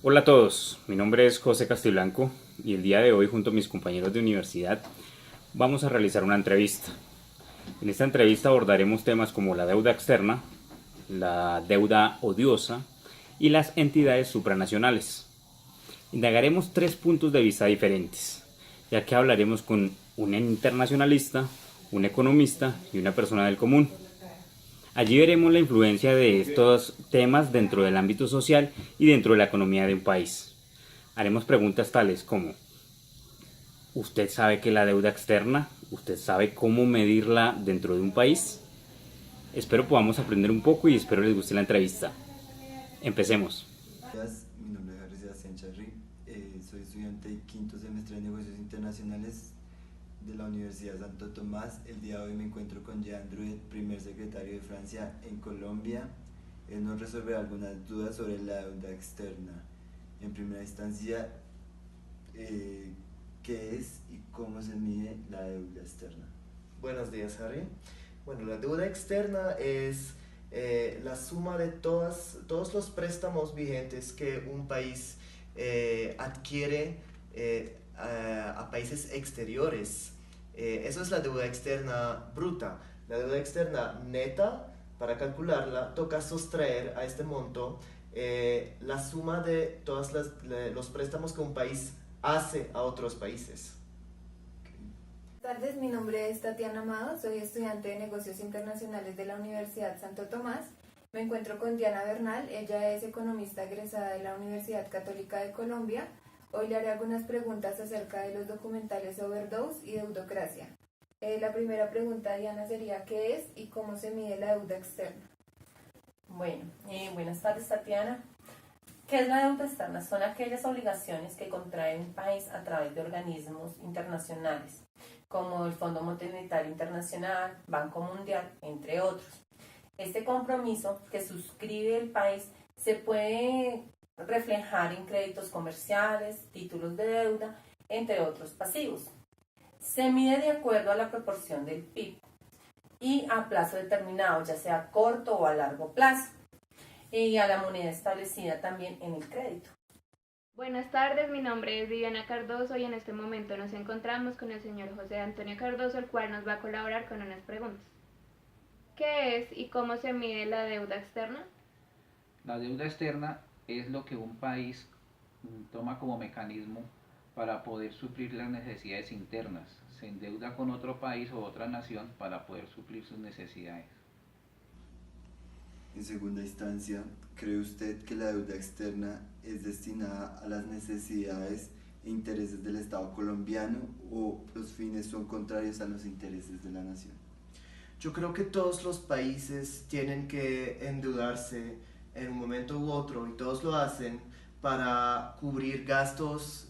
Hola a todos, mi nombre es José Castiblanco y el día de hoy junto a mis compañeros de universidad vamos a realizar una entrevista. En esta entrevista abordaremos temas como la deuda externa, la deuda odiosa y las entidades supranacionales. Indagaremos tres puntos de vista diferentes, ya que hablaremos con un internacionalista, un economista y una persona del común. Allí veremos la influencia de estos temas dentro del ámbito social y dentro de la economía de un país. Haremos preguntas tales como: ¿usted sabe qué es la deuda externa? ¿Usted sabe cómo medirla dentro de un país? Espero podamos aprender un poco y espero les guste la entrevista. Empecemos. Mi nombre es Harry Sebastián Charri, soy estudiante de quinto semestre de negocios internacionales de la Universidad Santo Tomás. El día de hoy me encuentro con Jean Drouet, primer secretario de Francia en Colombia. Él nos resolverá algunas dudas sobre la deuda externa. En primera instancia, ¿qué es y cómo se mide la deuda externa? Buenos días, Harry. Bueno, la deuda externa es la suma de todos los préstamos vigentes que un país adquiere a países exteriores. Eso es la deuda externa bruta. La deuda externa neta, para calcularla, toca sustraer a este monto la suma de todos los préstamos que un país hace a otros países. Buenas tardes, mi nombre es Tatiana Amado, soy estudiante de negocios internacionales de la Universidad Santo Tomás. Me encuentro con Diana Bernal, ella es economista egresada de la Universidad Católica de Colombia. Hoy le haré algunas preguntas acerca de los documentales Overdose y Deudocracia. La primera pregunta, Diana, sería: ¿qué es y cómo se mide la deuda externa? Bueno, buenas tardes, Tatiana. ¿Qué es la deuda externa? Son aquellas obligaciones que contrae un país a través de organismos internacionales, como el Fondo Monetario Internacional, Banco Mundial, entre otros. Este compromiso que suscribe el país se puede reflejar en créditos comerciales, títulos de deuda, entre otros pasivos. Se mide de acuerdo a la proporción del PIB y a plazo determinado, ya sea corto o a largo plazo, y a la moneda establecida también en el crédito. Buenas tardes, mi nombre es Viviana Cardoso y en este momento nos encontramos con el señor José Antonio Cardoso, el cual nos va a colaborar con unas preguntas. ¿Qué es y cómo se mide la deuda externa? La deuda externa es lo que un país toma como mecanismo para poder suplir las necesidades internas. Se endeuda con otro país o otra nación para poder suplir sus necesidades. En segunda instancia, ¿cree usted que la deuda externa es destinada a las necesidades e intereses del Estado colombiano o los fines son contrarios a los intereses de la nación? Yo creo que todos los países tienen que endeudarse en un momento u otro y todos lo hacen para cubrir gastos,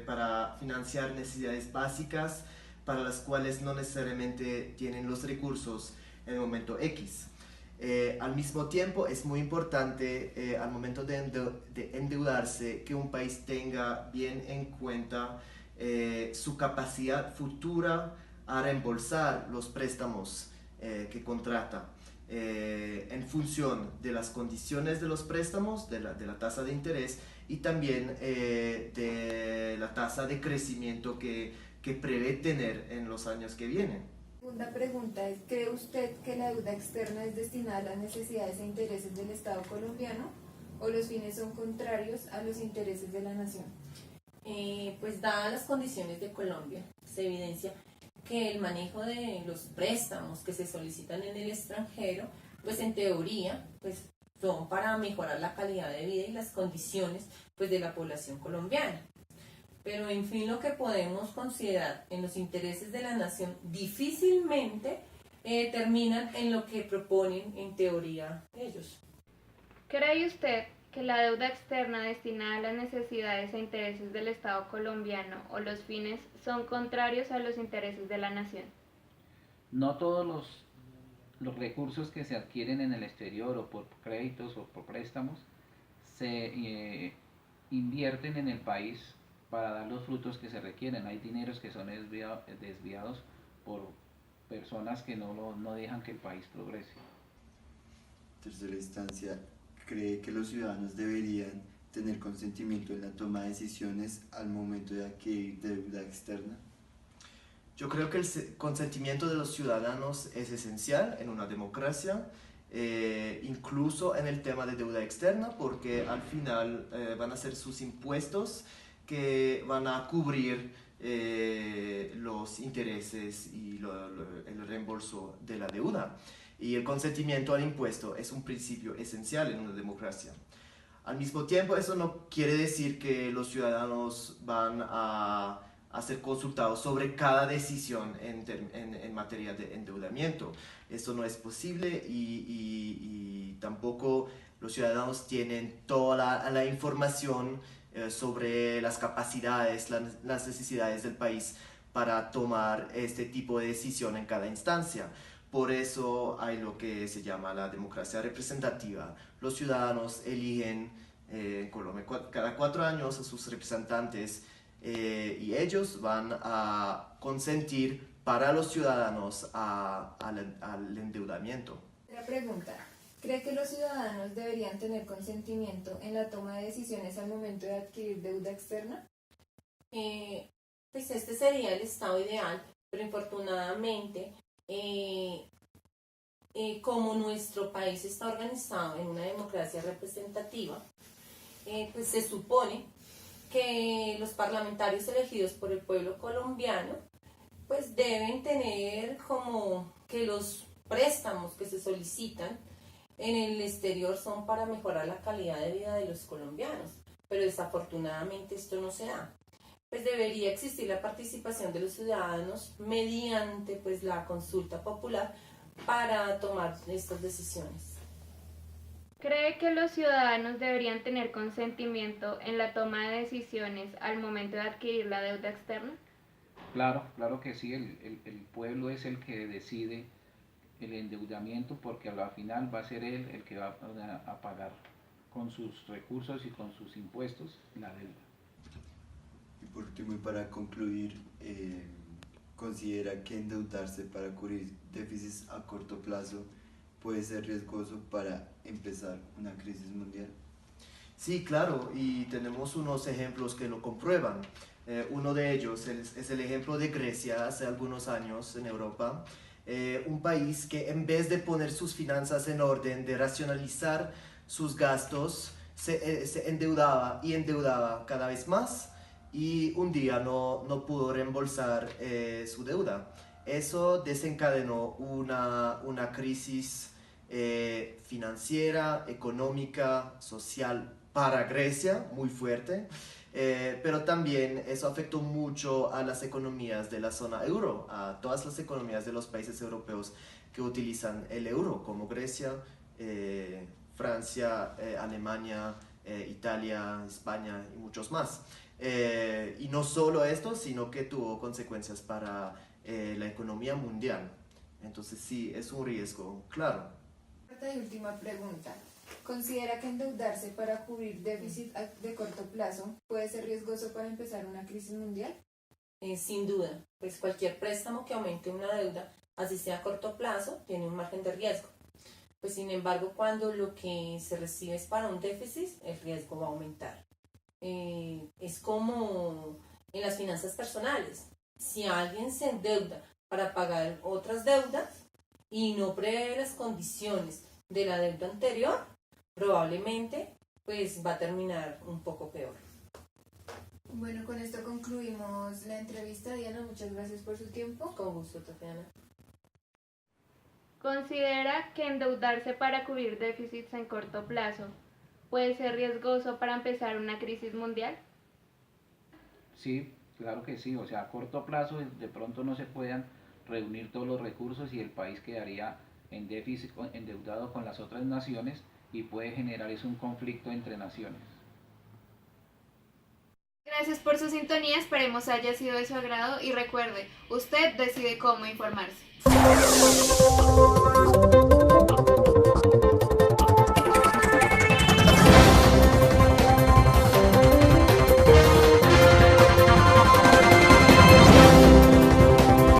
para financiar necesidades básicas para las cuales no necesariamente tienen los recursos en el momento X. Al mismo tiempo es muy importante al momento de endeudarse que un país tenga bien en cuenta su capacidad futura a reembolsar los préstamos que contrata en función de las condiciones de los préstamos, de la tasa de interés y también de la tasa de crecimiento que prevé tener en los años que vienen. La segunda pregunta es: ¿cree usted que la deuda externa es destinada a las necesidades e intereses del Estado colombiano o los fines son contrarios a los intereses de la nación? Pues dadas las condiciones de Colombia, se evidencia que el manejo de los préstamos que se solicitan en el extranjero, pues en teoría, pues son para mejorar la calidad de vida y las condiciones pues de la población colombiana. Pero en fin, lo que podemos considerar en los intereses de la nación difícilmente terminan en lo que proponen en teoría ellos. ¿Cree usted que la deuda externa destinada a las necesidades e intereses del Estado colombiano o los fines son contrarios a los intereses de la nación? No todos los recursos que se adquieren en el exterior o por créditos o por préstamos se invierten en el país para dar los frutos que se requieren. Hay dineros que son desviados por personas que no dejan que el país progrese. Tercera instancia, ¿cree que los ciudadanos deberían tener consentimiento en la toma de decisiones al momento de adquirir deuda externa? Yo creo que el consentimiento de los ciudadanos es esencial en una democracia, incluso en el tema de deuda externa, porque al final van a ser sus impuestos que van a cubrir los intereses y el reembolso de la deuda. Y el consentimiento al impuesto es un principio esencial en una democracia. Al mismo tiempo, eso no quiere decir que los ciudadanos van a ser consultados sobre cada decisión en materia de endeudamiento. Esto no es posible y tampoco los ciudadanos tienen toda la información sobre las capacidades, las necesidades del país para tomar este tipo de decisión en cada instancia. Por eso hay lo que se llama la democracia representativa. Los ciudadanos eligen en Colombia cada 4 años a sus representantes y ellos van a consentir para los ciudadanos al endeudamiento. La pregunta, ¿cree que los ciudadanos deberían tener consentimiento en la toma de decisiones al momento de adquirir deuda externa? Pues este sería el estado ideal, pero infortunadamente, como nuestro país está organizado en una democracia representativa, pues se supone que los parlamentarios elegidos por el pueblo colombiano pues deben tener como que los préstamos que se solicitan en el exterior son para mejorar la calidad de vida de los colombianos, pero desafortunadamente esto no se da. Pues debería existir la participación de los ciudadanos mediante pues la consulta popular para tomar estas decisiones. ¿Cree que los ciudadanos deberían tener consentimiento en la toma de decisiones al momento de adquirir la deuda externa? Claro que sí, el pueblo es el que decide el endeudamiento porque a la final va a ser él el que va a pagar con sus recursos y con sus impuestos la deuda. Y por último, y para concluir, ¿considera que endeudarse para cubrir déficits a corto plazo puede ser riesgoso para empezar una crisis mundial? Sí, claro, y tenemos unos ejemplos que lo comprueban. Uno de ellos es el ejemplo de Grecia hace algunos años en Europa, un país que en vez de poner sus finanzas en orden, de racionalizar sus gastos, se endeudaba y endeudaba cada vez más y un día no pudo reembolsar su deuda. Eso desencadenó una crisis financiera, económica, social para Grecia, muy fuerte, pero también eso afectó mucho a las economías de la zona euro, a todas las economías de los países europeos que utilizan el euro, como Grecia, Francia, Alemania, Italia, España y muchos más. Y no solo esto, sino que tuvo consecuencias para la economía mundial. Entonces sí, es un riesgo, claro. Cuarta y última pregunta. ¿Considera que endeudarse para cubrir déficit de corto plazo puede ser riesgoso para empezar una crisis mundial? Sin duda, pues cualquier préstamo que aumente una deuda, así sea a corto plazo, tiene un margen de riesgo. Pues sin embargo, cuando lo que se recibe es para un déficit, el riesgo va a aumentar. Es como en las finanzas personales. Si alguien se endeuda para pagar otras deudas y no prevé las condiciones de la deuda anterior, probablemente pues va a terminar un poco peor. Bueno, con esto concluimos la entrevista. Diana, muchas gracias por su tiempo. Con gusto, Tatiana. ¿Considera que endeudarse para cubrir déficits en corto plazo puede ser riesgoso para empezar una crisis mundial? Sí, claro que sí, o sea, a corto plazo de pronto no se puedan reunir todos los recursos y el país quedaría en déficit, endeudado con las otras naciones y puede generar eso un conflicto entre naciones. Gracias por su sintonía, esperemos haya sido de su agrado y recuerde, usted decide cómo informarse.